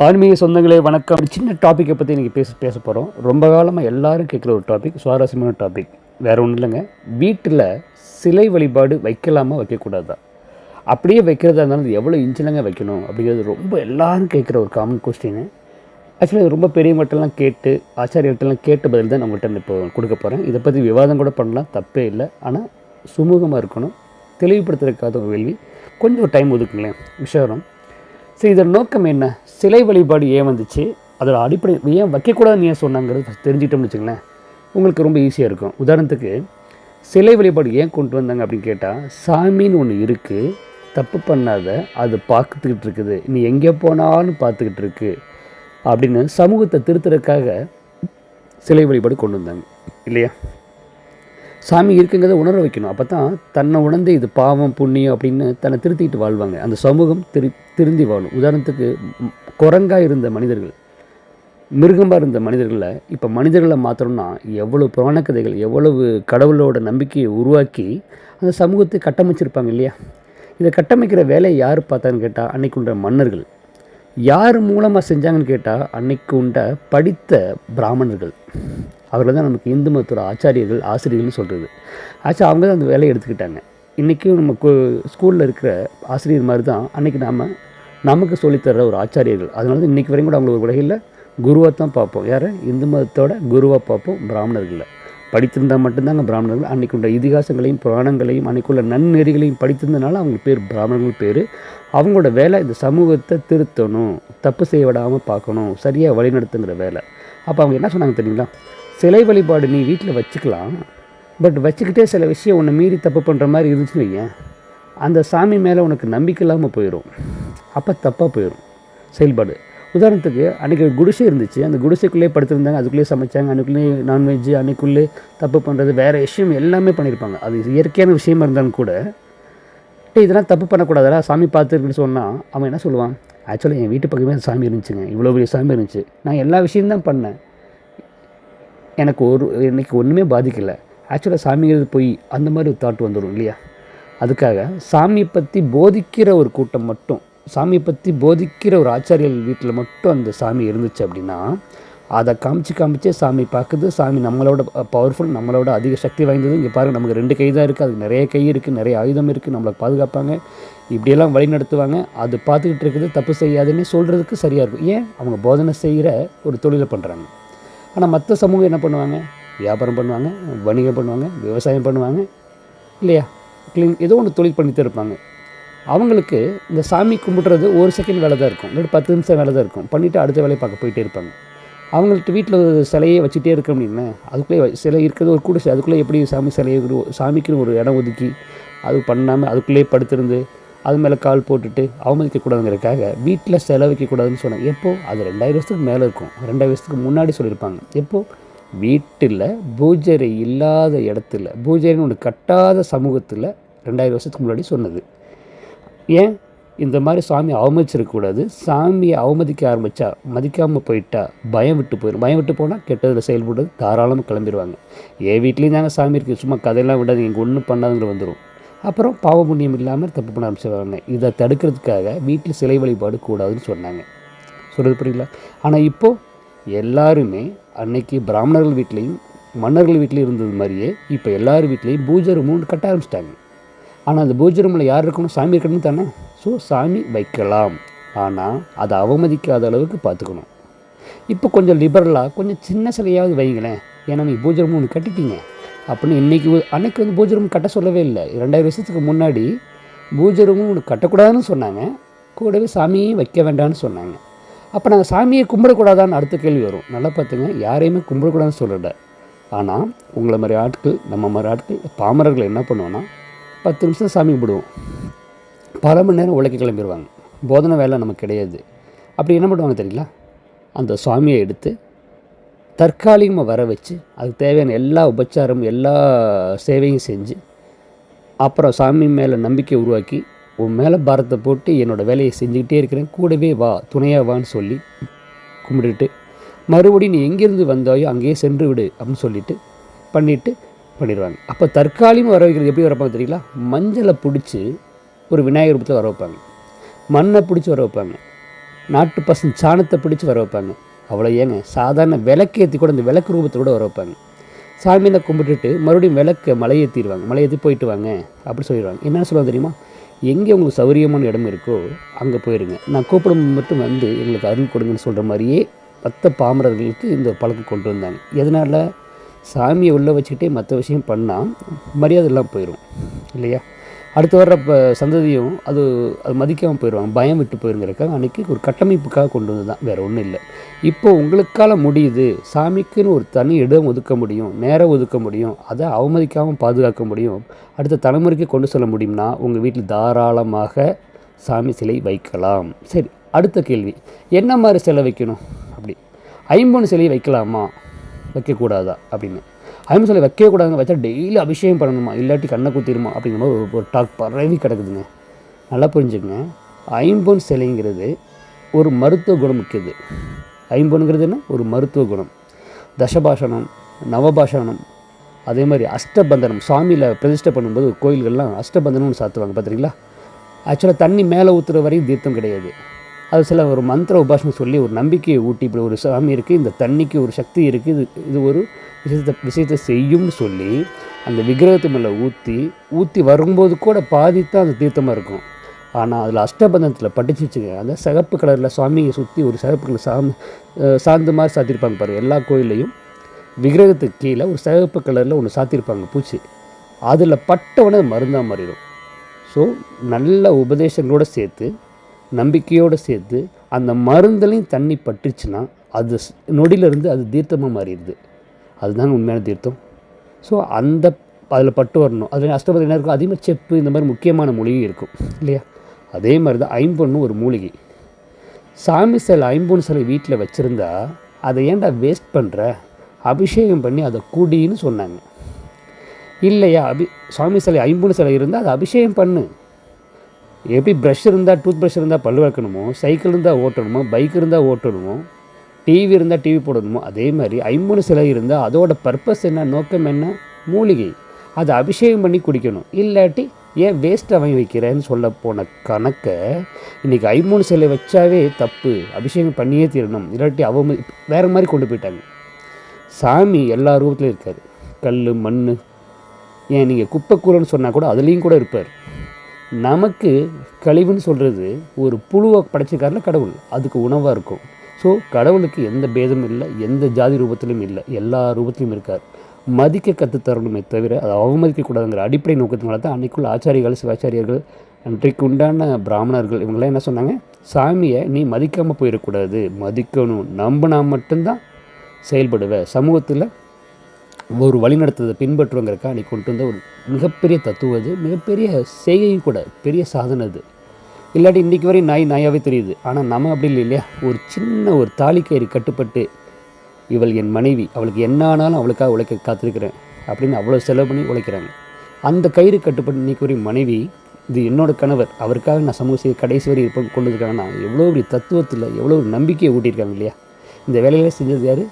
ஆன்மீக சொந்தங்களே வணக்கம். ஒரு சின்ன டாப்பிக்கை பற்றி இன்றைக்கி பேச போகிறோம். ரொம்ப காலமாக எல்லோரும் கேட்குற ஒரு டாபிக், சுவாரஸ்யமான டாபிக். வேறு ஒன்றும் இல்லைங்க. வீட்டில் சிலை வழிபாடு வைக்கலாமா வைக்கக்கூடாதா? அப்படியே வைக்கிறதா இருந்தாலும் எவ்வளோ இன்ச்சிலங்க வைக்கணும் அப்படிங்கிறது ரொம்ப எல்லோரும் கேட்குற ஒரு காமன் கொஸ்டின். ஆக்சுவலி ரொம்ப பெரியவங்கள்ட்டெல்லாம் கேட்டு, ஆச்சாரியர்கள்ட்டெல்லாம் கேட்ட பதில் தான் நம்மகிட்ட இப்போ கொடுக்க போகிறேன். இதை பற்றி விவாதம் கூட பண்ணலாம், தப்பே இல்லை. ஆனால் சுமூகமாக இருக்கணும். தெளிவுபடுத்துறதுக்காக ஒரு கேள்வி, கொஞ்சம் டைம் ஒதுக்குங்களேன் விஷயம். சரி, இதோட நோக்கம் என்ன? சிலை வழிபாடு ஏன் வந்துச்சு, அதோட அடிப்படை ஏன் வைக்கக்கூடாதுன்னு ஏன் சொன்னாங்கிறது தெரிஞ்சிட்டோம்னு வச்சுங்களேன், உங்களுக்கு ரொம்ப ஈஸியாக இருக்கும். உதாரணத்துக்கு சிலை வழிபாடு ஏன் கொண்டு வந்தாங்க அப்படின்னு கேட்டால், சாமின்னு ஒன்று இருக்குது, தப்பு பண்ணாத, அது பார்த்துக்கிட்டு இருக்குது, நீ எங்கே போனாலும் பார்த்துக்கிட்டு இருக்கு அப்படின்னு சமூகத்தை திருத்துறதுக்காக சிலை வழிபாடு கொண்டு வந்தாங்க இல்லையா? சாமி இருக்குங்கிறத உணர வைக்கணும். அப்போ தான் தன்னை உணர்ந்து இது பாவம் புண்ணியம் அப்படின்னு தன்னை திருத்திட்டு வாழ்வாங்க. அந்த சமூகம் திருந்தி வாழும். உதாரணத்துக்கு குரங்காக இருந்த மனிதர்கள், மிருகமாக இருந்த மனிதர்களை இப்போ மனிதர்களை மாற்றணும்னா எவ்வளோ புராண கதைகள், எவ்வளவு கடவுளோட நம்பிக்கையை உருவாக்கி அந்த சமூகத்தை கட்டமைச்சிருப்பாங்க இல்லையா? இதை கட்டமைக்கிற வேலையை யார் பார்த்தான்னு கேட்டால் அன்னைக்கு உண்ட மன்னர்கள். யார் மூலமாக செஞ்சாங்கன்னு கேட்டால் அன்னைக்கு உண்ட படித்த பிராமணர்கள். அவர்கள் தான் நமக்கு இந்து மதத்தோட ஆச்சாரியர்கள், ஆசிரியர்கள்னு சொல்கிறது. ஆக்சுவலாக அவங்க தான் அந்த வேலையை எடுத்துக்கிட்டாங்க. இன்றைக்கும் நம்ம ஸ்கூலில் இருக்கிற ஆசிரியர் மாதிரி தான் அன்றைக்கி நமக்கு சொல்லித்தர ஒரு ஆச்சாரியர்கள். அதனால தான் இன்றைக்கி வரைக்கும் கூட அவங்கள ஒரு வகையில் குருவாக தான் பார்ப்போம். யார்? இந்து மதத்தோட குருவாக பார்ப்போம் பிராமணர்களில். படித்திருந்தால் மட்டும்தாங்க பிராமணர்கள். அன்றைக்கு உள்ள இதிகாசங்களையும் புராணங்களையும் அன்றைக்குள்ள நன்னெறிகளையும் படித்திருந்தனால அவங்களுக்கு பேர் பிராமணர்கள் பேர். அவங்களோட வேலை இந்த சமூகத்தை திருத்தணும், தப்பு செய்ய விடாமல் பார்க்கணும், சரியாக வழிநடத்துங்கிற வேலை. அப்போ அவங்க என்ன சொன்னாங்க தெரியுங்களா? சிலை வழிபாடு நீ வீட்டில் வச்சுக்கலாம், பட் வச்சுக்கிட்டே சில விஷயம் உன்னை மீறி தப்பு பண்ணுற மாதிரி இருந்துச்சுன்னு வையேன், அந்த சாமி மேலே உனக்கு நம்பிக்கை இல்லாமல் போயிடும். அப்போ தப்பாக போயிடும் செயல்பாடு. உதாரணத்துக்கு அன்றைக்கி ஒரு குடிசை இருந்துச்சு, அந்த குடிசைக்குள்ளேயே படுத்திருந்தாங்க, அதுக்குள்ளேயே சமைச்சாங்க, அன்றைக்குள்ளேயே நான்வெஜ்ஜு, அன்றைக்குள்ளே தப்பு பண்ணுறது, வேறு விஷயம் எல்லாமே பண்ணியிருப்பாங்க. அது இயற்கையான விஷயமா இருந்தாலும் கூட இதெல்லாம் தப்பு பண்ணக்கூடாதா, சாமி பார்த்துருக்குன்னு சொன்னால் அவன் என்ன சொல்லுவான்? ஆக்சுவலாக என் வீட்டு பக்கமே சாமி இருந்துச்சுங்க, இவ்வளோ பெரிய சாமி இருந்துச்சு, நான் எல்லா விஷயம்தான் பண்ணேன், எனக்கு இன்றைக்கி ஒன்றுமே பாதிக்கலை, ஆக்சுவலாக சாமிங்கிறது போய் அந்த மாதிரி ஒரு தாட் வந்துடும் இல்லையா? அதுக்காக சாமியை பற்றி போதிக்கிற ஒரு கூட்டம் மட்டும், சாமியை பற்றி போதிக்கிற ஒரு ஆச்சாரியர்கள் வீட்டில் மட்டும் அந்த சாமி இருந்துச்சு அப்படின்னா அதை காமிச்சே சாமி பார்க்குது. சாமி நம்மளோட பவர்ஃபுல், நம்மளோட அதிக சக்தி வாய்ந்தது. இங்கே பாருங்கள், நமக்கு 2 கை தான் இருக்குது, அதுக்கு நிறைய கை இருக்குது, நிறைய ஆயுதம் இருக்குது, நம்மளை பாதுகாப்பாங்க, இப்படியெல்லாம் வழி நடத்துவாங்க, அது பார்த்துக்கிட்டு இருக்குது, தப்பு செய்யாதுன்னு சொல்கிறதுக்கு சரியாக இருக்கும். ஏன்? அவங்க போதனை செய்கிற ஒரு தொழிலை பண்ணுறாங்க. ஆனால் மற்ற சமூகம் என்ன பண்ணுவாங்க? வியாபாரம் பண்ணுவாங்க, வணிகம் பண்ணுவாங்க, விவசாயம் பண்ணுவாங்க இல்லையா? ஏதோ ஒன்று தொழில் பண்ணிகிட்டே இருப்பாங்க. அவங்களுக்கு இந்த சாமி கும்பிட்றது ஒரு செகண்ட் வேலை தான் இருக்கும், இல்லாட்டி 10 நிமிஷம் வேலை தான் இருக்கும், பண்ணிவிட்டு அடுத்த வேலையை பார்க்க போயிட்டே இருப்பாங்க. அவங்கள்ட்ட வீட்டில் ஒரு சிலையை வச்சுட்டே இருக்க அப்படின்னா, அதுக்குள்ளே சிலை இருக்கிறது ஒரு குடிசை, அதுக்குள்ளே எப்படி சாமிக்குன்னு ஒரு இடம் ஒதுக்கி அது பண்ணாமல் அதுக்குள்ளேயே படுத்திருந்து அது மேலே கால் போட்டுட்டு அவமதிக்கக்கூடாதுங்கிறதுக்காக வீட்டில் சிலை வைக்கக்கூடாதுன்னு சொன்னாங்க. எப்போது? அது 2000 வருஷத்துக்கு மேலே இருக்கும், 2000 வருஷத்துக்கு முன்னாடி சொல்லியிருப்பாங்க. எப்போது? வீட்டில் பூஜை இல்லாத இடத்துல, பூஜைன்னு ஒன்று கட்டாத சமூகத்தில் 2000 வருஷத்துக்கு முன்னாடி சொன்னது. ஏன்? இந்த மாதிரி சாமி அவமதிச்சிருக்கக்கூடாது. சாமியை அவமதிக்க ஆரம்பித்தா, மதிக்காமல் போயிட்டா பயம் விட்டு போயிடும். பயம் விட்டு போனால் கெட்டதில் செயல்படுறது தாராளமாக கிளம்பிடுவாங்க. என் வீட்லேயும் தாங்க சாமி இருக்குது, சும்மா கதையெல்லாம் விடாது, இங்கே ஒன்றும் பண்ணாதுங்கிற வந்துடும். அப்புறம் பாவ புண்ணியம் இல்லாமல் தப்பு பண்ண ஆரம்பிச்சிடுவாங்க. இதை தடுக்கிறதுக்காக வீட்டில் சிலை வழிபாடு கூடாதுன்னு சொன்னாங்க. சொல்கிறது புரியுங்களா? ஆனால் இப்போது எல்லாருமே அன்னைக்கு பிராமணர்கள் வீட்லேயும் மன்னர்கள் வீட்லேயும் இருந்தது மாதிரியே இப்போ எல்லார் வீட்லேயும் பூஜை ரூம் கட்ட ஆரம்பிச்சிட்டாங்க. ஆனால் அந்த பூஜை ரூமில் யார் இருக்கணும்? சாமி இருக்கணும் தானே. ஸோ சாமி வைக்கலாம், ஆனால் அதை அவமதிக்காத அளவுக்கு பார்த்துக்கணும். இப்போ கொஞ்சம் லிபரலாக கொஞ்சம் சின்ன சிலையாவது வைங்களேன், ஏன்னா நீங்கள் பூஜை ரூம் ஒன்று கட்டிட்டீங்க அப்படின்னு. அன்றைக்கி பூஜை ரூம் கட்ட சொல்லவே இல்லை. 2000 வருஷத்துக்கு முன்னாடி பூஜை ரூம் ஒன்று கட்டக்கூடாதுன்னு சொன்னாங்க, கூடவே சாமியையும் வைக்க வேண்டாம்னு சொன்னாங்க. அப்போ நாங்கள் சாமியை கும்பிடக்கூடாதான்னு அடுத்த கேள்வி வரும். நல்லா பார்த்துங்க, யாரையுமே கும்பிடக்கூடாதுன்னு சொல்லலை. ஆனால் உங்களை மாதிரி ஆட்கள், நம்ம மாதிரி ஆட்கள், பாமரர்கள் என்ன பண்ணுவோன்னா 10 நிமிஷம் சாமி கும்பிடுவோம், பல மணி நேரம் உழைக்க கிளம்பிடுவாங்க, போதனை வேலை நமக்கு கிடையாது. அப்படி என்ன பண்ணுவாங்க தெரியுங்களா? அந்த சுவாமியை எடுத்து தற்காலிகமாக வர வச்சு அதுக்கு தேவையான எல்லா உபச்சாரம் எல்லா சேவையும் செஞ்சு அப்புறம் சாமி மேலே நம்பிக்கை உருவாக்கி, உன் மேலே பாரத்தை போட்டு என்னோடய வேலையை செஞ்சுக்கிட்டே இருக்கிறேன், கூடவே வா, துணையாக வான்னு சொல்லி கும்பிட்டுட்டு மறுபடியும் நீ எங்கேருந்து வந்தாயோ அங்கேயே சென்று விடு அப்படின்னு சொல்லிட்டு பண்ணிடுவாங்க. அப்போ தற்காலிகமாக வர வைக்கிறது எப்படி வரப்பாங்க தெரியுங்களா? மஞ்சளை பிடிச்சி ஒரு விநாயகர் ரூபத்தில் வர வைப்பாங்க, மண்ணை பிடிச்சி வர வைப்பாங்க, நாட்டு பசங்க சாணத்தை பிடிச்சி வர வைப்பாங்க. அவ்வளோ ஏங்க, சாதாரண விளக்கேற்றி கூட அந்த விளக்கு ரூபத்தில் கூட வர வைப்பாங்க. சாமியை கும்பிட்டுட்டு மறுபடியும் விளக்க மலையேற்றிடுவாங்க. மலையேற்றி போயிட்டு வாங்க அப்படி சொல்லிடுவாங்க. என்ன சொல்லுவாங்க தெரியுமா? எங்கே உங்களுக்கு சௌகரியமான இடம் இருக்கோ அங்கே போயிடுங்க, நான் கூப்பிடும் மட்டும் வந்து எங்களுக்கு அருள் கொடுங்கன்னு சொல்கிற மாதிரியே மற்ற பாமரர்களுக்கு இந்த பழக்கம் கொண்டு வந்தாங்க. எதனால்? சாமியை உள்ளே வச்சுக்கிட்டே மற்ற விஷயம் பண்ணால் மரியாதைலாம் போயிடும் இல்லையா? அடுத்து வர்ற சந்ததியும் அது மதிக்காமல் போயிடுவாங்க, பயம் விட்டு போயிருங்கிறக்காக அன்றைக்கி ஒரு கட்டமைப்புக்காக கொண்டு வந்து தான், வேறு ஒன்றும் இல்லை. இப்போ உங்களுக்கால முடியுது, சாமிக்குன்னு ஒரு தனி இடம் ஒதுக்க முடியும், நேரம் ஒதுக்க முடியும், அதை அவமதிக்காமல் பாதுகாக்க முடியும், அடுத்த தலைமுறைக்கு கொண்டு செல்ல முடியும்னா உங்கள் வீட்டில் தாராளமாக சாமி சிலை வைக்கலாம். சரி, அடுத்த கேள்வி, என்ன மாதிரி சிலை வைக்கணும்? அப்படி ஐம்பொன் சிலை வைக்கலாமா வைக்கக்கூடாதா அப்படின்னு. ஐம்பொன் சிலை வைக்கவே கூடாதுங்க, வச்சா டெய்லி அபிஷேகம் பண்ணணுமா, இல்லாட்டி கண்ணை குத்திடுமா அப்படிங்கிற மாதிரி ஒரு டாக் பரவி கிடக்குதுங்க. நல்லா புரிஞ்சுக்கங்க, ஐம்பொன் சிலைங்கிறது ஒரு மருத்துவ குணம் முக்கியது. ஐம்பொன்கிறது என்ன? ஒரு மருத்துவ குணம். தசபாஷணம், நவபாஷணம், அதே மாதிரி அஷ்டபந்தனம், சாமியில் பிரதிஷ்டை பண்ணும்போது கோயில்கள்லாம் அஷ்டபந்தனம்னு சாத்துவாங்க பார்த்துறீங்களா? ஆக்சுவலாக தண்ணி மேலே ஊற்றுற வரையும் தீர்த்தம் கிடையாது. அது சில ஒரு மந்திர உபாசனம் சொல்லி ஒரு நம்பிக்கையை ஊட்டி, இப்படி ஒரு சாமி இருக்குது, இந்த தண்ணிக்கு ஒரு சக்தி இருக்குது, இது ஒரு விஷயத்தை செய்யும்னு சொல்லி அந்த விக்கிரகத்து மேலே ஊற்றி வரும்போது கூட பாதித்தான் அந்த தீர்த்தமாக இருக்கும். ஆனால் அதில் அஷ்டபந்தனத்தில் பட்டுச்சு வச்சுங்க, அந்த சிகப்பு கலரில் சாமியை சுற்றி ஒரு சிகப்பு கலர் சாந்து மாதிரி சாத்திருப்பாங்க பாரு. எல்லா கோயிலையும் விக்கிரகத்துக்கு கீழே ஒரு சிகப்பு கலரில் ஒன்று சாத்திருப்பாங்க பூச்சி, அதில் பட்டவனே மருந்தாக மாறிடும். ஸோ நல்ல உபதேசங்களோடு சேர்த்து, நம்பிக்கையோடு சேர்த்து, அந்த மருந்துலையும் தண்ணி பட்டுச்சுன்னா அது நொடியிலிருந்து அது தீர்த்தமாக மாறிடுது. அதுதாங்க உண்மையான தீர்த்தம். ஸோ அதில் பட்டு வரணும். அதில் அஷ்டபதி என்ன இருக்கும்? அதிகமாக செப்பு, இந்த மாதிரி முக்கியமான மூலிகை இருக்கும் இல்லையா? அதே மாதிரி தான் ஐம்பொன்னு ஒரு மூலிகை. சாமி சிலை, ஐம்பொன் சிலை வீட்டில் வச்சுருந்தா அதை ஏன்டா வேஸ்ட் பண்ணுற, அபிஷேகம் பண்ணி அதை குடின்னு சொன்னாங்க இல்லையா? சாமி சிலை, ஐம்பொன் சிலை இருந்தால் அதை அபிஷேகம் பண்ணு. எப்படி ப்ரஷ் இருந்தால், டூத் ப்ரஷ் இருந்தால் பல் வளர்க்கணுமோ, சைக்கிள் இருந்தால் ஓட்டணுமோ, பைக் இருந்தால் ஓட்டணுமோ, டிவி இருந்தால் டிவி போடணுமோ, அதே மாதிரி ஐம்பொன் சிலை இருந்தால் அதோட பர்பஸ் என்ன, நோக்கம் என்ன? மூலிகை. அதை அபிஷேகம் பண்ணி குடிக்கணும். இல்லாட்டி ஏன் வேஸ்ட்டாக வாங்கி வைக்கிறேன்னு சொல்ல போன கணக்கை இன்றைக்கி ஐம்பொன் சிலை வச்சாவே தப்பு, அபிஷேகம் பண்ணியே தீரணும், இல்லாட்டி வேறு மாதிரி கொண்டு போயிட்டாங்க. சாமி எல்லா ரூபத்துலையும் இருக்கார். கல், மண், ஏன் நீங்கள் குப்பைக்கூலன்னு சொன்னால் கூட அதுலேயும் கூட இருப்பார். நமக்கு கழிவுன்னு சொல்கிறது ஒரு புழுவை படைச்சிக்காரில் கடவுள், அதுக்கு உணவாக இருக்கும். ஸோ கடவுளுக்கு எந்த பேதமும் இல்லை, எந்த ஜாதி ரூபத்திலையும் இல்லை, எல்லா ரூபத்திலையும் இருக்கார். மதிக்க கற்றுத்தரணுமே தவிர அதை அவமதிக்கக்கூடாதுங்கிற அடிப்படை நோக்கத்தினால தான் அன்றைக்குள்ள ஆச்சாரிகள், சிவாச்சாரியர்கள், அன்றைக்கு உண்டான பிராமணர்கள் இவங்களாம் என்ன சொன்னாங்க? சாமியை நீ மதிக்காமல் போயிடக்கூடாது, மதிக்கணும், நம்பினா மட்டும்தான் செயல்படுவேன், சமூகத்தில் ஒரு வழிநடத்துறதை பின்பற்றுவங்கிறக்கா நீ கொண்டு வந்த ஒரு மிகப்பெரிய தத்துவம், அது மிகப்பெரிய செய்கையும் கூட, பெரிய சாதனை அது. இல்லாட்டி இன்றைக்கி வரையும் நாயாகவே தெரியுது. ஆனால் நம்ம அப்படி இல்லை இல்லையா? ஒரு சின்ன ஒரு தாலிக்கயிறு கட்டுப்பட்டு, இவள் என் மனைவி, அவளுக்கு என்ன ஆனாலும் அவளுக்காக உழைக்க காத்திருக்கிறேன் அப்படின்னு அவ்வளோ செலவு பண்ணி உழைக்கிறாங்க. அந்த கயிறு கட்டுப்பட்டு இன்றைக்கி வரையும் மனைவி, இது என்னோட கணவர், அவருக்காக நான் சமூக செய்ய கடைசி வரை இருப்பேன் கொண்டு இருக்காங்கன்னா எவ்வளோ ஒரு தத்துவத்தில் எவ்வளோ ஒரு நம்பிக்கையை ஊட்டியிருக்காங்க இல்லையா? இந்த வேலையிலே செஞ்சது யார்?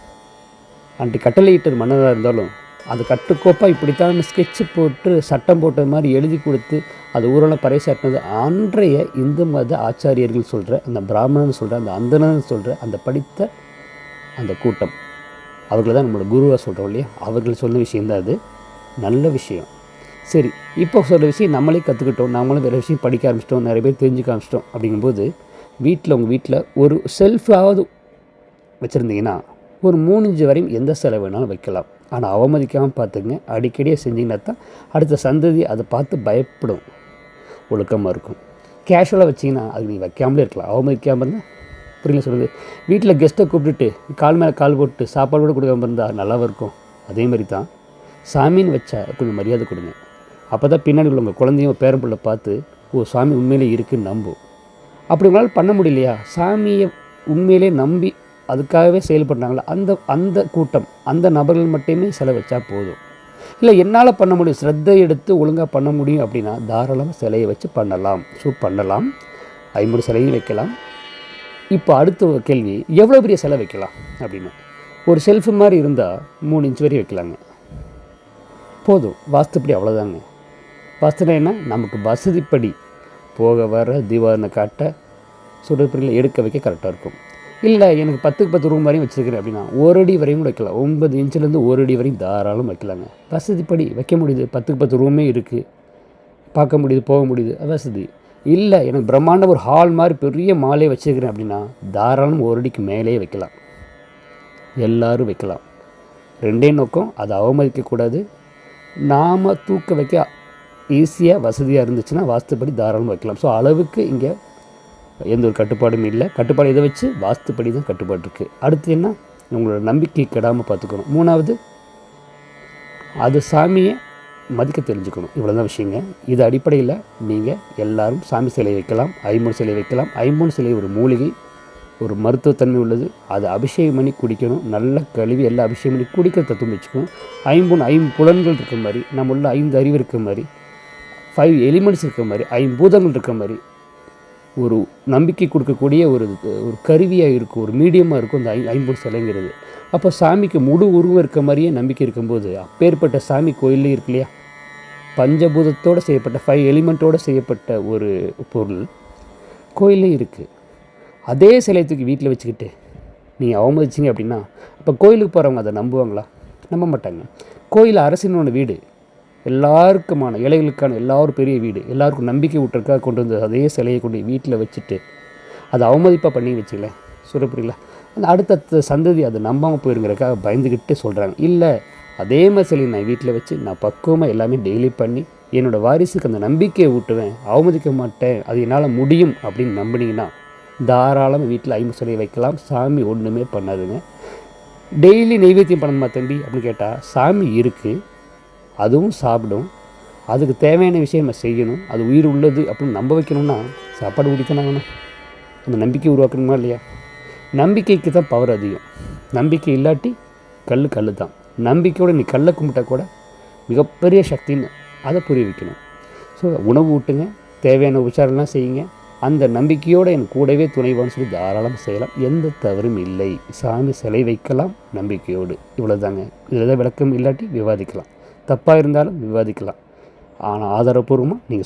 அன்றைக்கு கட்டளையிட்டர் மன்னராக இருந்தாலும் அது கட்டுக்கோப்பாக இப்படித்தான் ஸ்கெட்சு போட்டு சட்டம் போட்ட மாதிரி எழுதி கொடுத்து அது ஊரெல்லாம் பறைசாட்டினது அன்றைய இந்து மத ஆச்சாரியர்கள் சொல்கிற, அந்த பிராமணன் சொல்கிற, அந்த அந்தணன் சொல்கிற, அந்த படித்த அந்த கூட்டம், அவர்கள் தான் நம்மளோட குருவாக சொல்கிறோம் இல்லையா? அவர்கள் சொன்ன விஷயந்தான் அது. நல்ல விஷயம். சரி, இப்போ சொல்கிற விஷயம் நம்மளே கற்றுக்கிட்டோம், நம்மளும் வேறு விஷயம் படிக்க ஆரம்பிச்சிட்டோம், நிறைய பேர் தெரிஞ்சுக்க ஆரம்பிச்சிட்டோம். அப்படிங்கும்போது உங்கள் வீட்டில் ஒரு செல்ஃபாவது வச்சுருந்தீங்கன்னா ஒரு 3 வரையும் எந்த செலவு வேணாலும் வைக்கலாம். ஆனால் அவமதிக்காமல் பார்த்துக்குங்க. அடிக்கடியாக செஞ்சிங்கன்னா தான் அடுத்த சந்ததி அதை பார்த்து பயப்படும், ஒழுக்கமாக இருக்கும். கேஷுவலாக வச்சிங்கன்னா அது நீங்கள் வைக்காமலே இருக்கலாம். அவமதிக்காமல் இருந்தால் புரியல சொல்கிறது. வீட்டில் கெஸ்ட்டை கூப்பிட்டுட்டு கால் மேலே கால் போட்டு சாப்பாடு கூட கொடுக்காமல் இருந்தால் நல்லாவும் இருக்கும். அதே மாதிரி தான் சாமின்னு வச்சா கொஞ்சம் மரியாதை கொடுங்க. அப்போ தான் பின்னாடி உள்ள உங்கள் குழந்தையும் பேரம்பிள்ளை பார்த்து சாமி உண்மையிலே இருக்குதுன்னு நம்பும். அப்படி உங்களால் பண்ண முடியலையா? சாமியை உண்மையிலே நம்பி அதுக்காகவே செயல்படுறாங்களா அந்த கூட்டம், அந்த நபர்கள் மட்டுமே செலவு வச்சா போதும். இல்லை என்னால் பண்ண முடியும், ஸ்ரத்தை எடுத்து ஒழுங்காக பண்ண முடியும் அப்படின்னா தாராளமாக சிலையை வச்சு பண்ணலாம். ஸோ பண்ணலாம், 50 சிலையும் வைக்கலாம். இப்போ அடுத்த கேள்வி, எவ்வளோ பெரிய சிலை வைக்கலாம் அப்படின்னு. ஒரு செல்ஃபு மாதிரி இருந்தால் 3 இன்ச் வரையும் வைக்கலாங்க, போதும். வாஸ்துப்படி அவ்வளோதாங்க. வாஸ்துனா என்ன? நமக்கு வசதிப்படி போக வர தீபாவளி காட்ட சுடுப்பிரியில் எடுக்க வைக்க கரெக்டாக இருக்கும். இல்லை எனக்கு 10க்கு 10 ரூம் வரையும் வச்சுருக்கிறேன் அப்படின்னா 1 அடி வரையும் கூட வைக்கலாம். 9 இன்ச்சிலேருந்து 1 அடி வரையும் தாராளம் வைக்கலாங்க. வசதிப்படி வைக்க முடியுது. 10க்கு 10 ரூமே இருக்குது, பார்க்க முடியுது, போக முடியுது, வசதி. இல்லை எனக்கு பிரம்மாண்ட ஒரு ஹால் மாதிரி பெரிய மாலே வச்சுருக்கிறேன் அப்படின்னா தாராளம் 1 அடிக்கு மேலேயே வைக்கலாம். எல்லோரும் வைக்கலாம். 2 நோக்கம், அதை அவமதிக்கக்கூடாது. நாம் தூக்க வைக்க ஈஸியாக வசதியாக இருந்துச்சுன்னா வாஸ்துப்படி தாராளமாக வைக்கலாம். ஸோ அளவுக்கு இங்கே எந்த ஒரு கட்டுப்பாடும் இல்லை. கட்டுப்பாடு இதை வச்சு வாஸ்துப்படி தான் கட்டுப்பாடு இருக்குது. அடுத்து என்ன, உங்களோட நம்பிக்கை கெடாமல் பார்த்துக்கணும். 3வது, அது சாமியை மதிக்க தெரிஞ்சுக்கணும். இவ்வளோ தான் விஷயங்க. இது அடிப்படையில் நீங்கள் எல்லோரும் சாமி சிலை வைக்கலாம், ஐம்பொன் சிலை வைக்கலாம். ஐம்பொன் சிலை ஒரு மூலிகை, ஒரு மருத்துவத்தன்மை உள்ளது. அதை அபிஷேகம் பண்ணி குடிக்கணும். நல்ல கழுவி எல்லாம் அபிஷேகம் பண்ணி குடிக்கிற தத்துவம் வச்சுக்கணும். ஐம்புலன்கள் இருக்க மாதிரி, நம்ம உள்ள 5 அறிவு இருக்க மாதிரி, 5 எலிமெண்ட்ஸ் இருக்க மாதிரி, 5 பூதங்கள் இருக்க மாதிரி ஒரு நம்பிக்கை கொடுக்கக்கூடிய ஒரு கருவியாக இருக்கும், ஒரு மீடியமாக இருக்கும் அந்த ஐம்பொன் சிலைங்கிறது. அப்போ சாமிக்கு முழு உருவம் இருக்க மாதிரியே நம்பிக்கை இருக்கும்போது அப்பேற்பட்ட சாமி கோயிலே இருக்கு இல்லையா, பஞ்சபூதத்தோடு செய்யப்பட்ட 5 எலிமெண்ட்டோடு செய்யப்பட்ட ஒரு பொருள் கோயிலே இருக்குது. அதே சிலையை தூக்கி வீட்டில் வச்சுக்கிட்டு நீங்கள் அவமதிச்சிங்க அப்படின்னா அப்போ கோயிலுக்கு போகிறவங்க அதை நம்புவாங்களா? நம்ப மாட்டாங்க. கோயில் அரசினோட வீடு, எல்லாருக்குமான ஏழைகளுக்கான எல்லாரும் பெரிய வீடு, எல்லாருக்கும் நம்பிக்கை விட்டுருக்காக கொண்டு வந்து அதே சிலையை கொண்டு வீட்டில் வச்சுட்டு அதை அவமதிப்பாக பண்ணி வச்சுக்கல, புரியல. அந்த அடுத்த சந்ததி அதை நம்பாமல் போயிருங்கிறக்காக பயந்துக்கிட்டு சொல்கிறாங்க. இல்லை, அதே மாதிரி சிலையை நான் வீட்டில் வச்சு நான் பக்குவமாக எல்லாமே டெய்லி பண்ணி என்னோடய வாரிசுக்கு அந்த நம்பிக்கையை ஊட்டுவேன், அவமதிக்க மாட்டேன், அது என்னால் முடியும் அப்படின்னு நம்பினீங்கன்னா தாராளமாக வீட்டில் 5 சிலையை வைக்கலாம். சாமி ஒன்றுமே பண்ணாதுங்க. டெய்லி நெய்வேத்தியம் பண்ணணுமா தம்பி அப்படின்னு கேட்டால் சாமி இருக்குது, அதுவும் சாப்பிடும். அதுக்கு தேவையான விஷயம் நம்ம செய்யணும். அது உயிர் உள்ளது அப்படின்னு நம்ப வைக்கணும்னா சாப்பாடு ஊட்டித்தானே ஆகணும். அந்த நம்பிக்கை உருவாக்கணுமா இல்லையா? நம்பிக்கைக்கு தான் பவர் அதிகம். நம்பிக்கை இல்லாட்டி கல் தான். நம்பிக்கையோடு நீ கல்லை கும்பிட்டா கூட மிகப்பெரிய சக்தின்னு அதை புரிய வைக்கணும். ஸோ உணவு ஊட்டுங்க, தேவையான உபச்சாரம்லாம் செய்யுங்க. அந்த நம்பிக்கையோடு என் கூடவே துணைவான்னு சொல்லி தாராளமாக செய்யலாம். எந்த தவறும் இல்லை. சாமி சிலை வைக்கலாம் நம்பிக்கையோடு. இவ்வளோதாங்க. இதில் தான் விளக்கம் இல்லாட்டி விவாதிக்கலாம். தப்பாக இருந்தாலும் விவாதிக்கலாம். ஆனால் ஆதாரப்பூர்வமாக நீங்கள்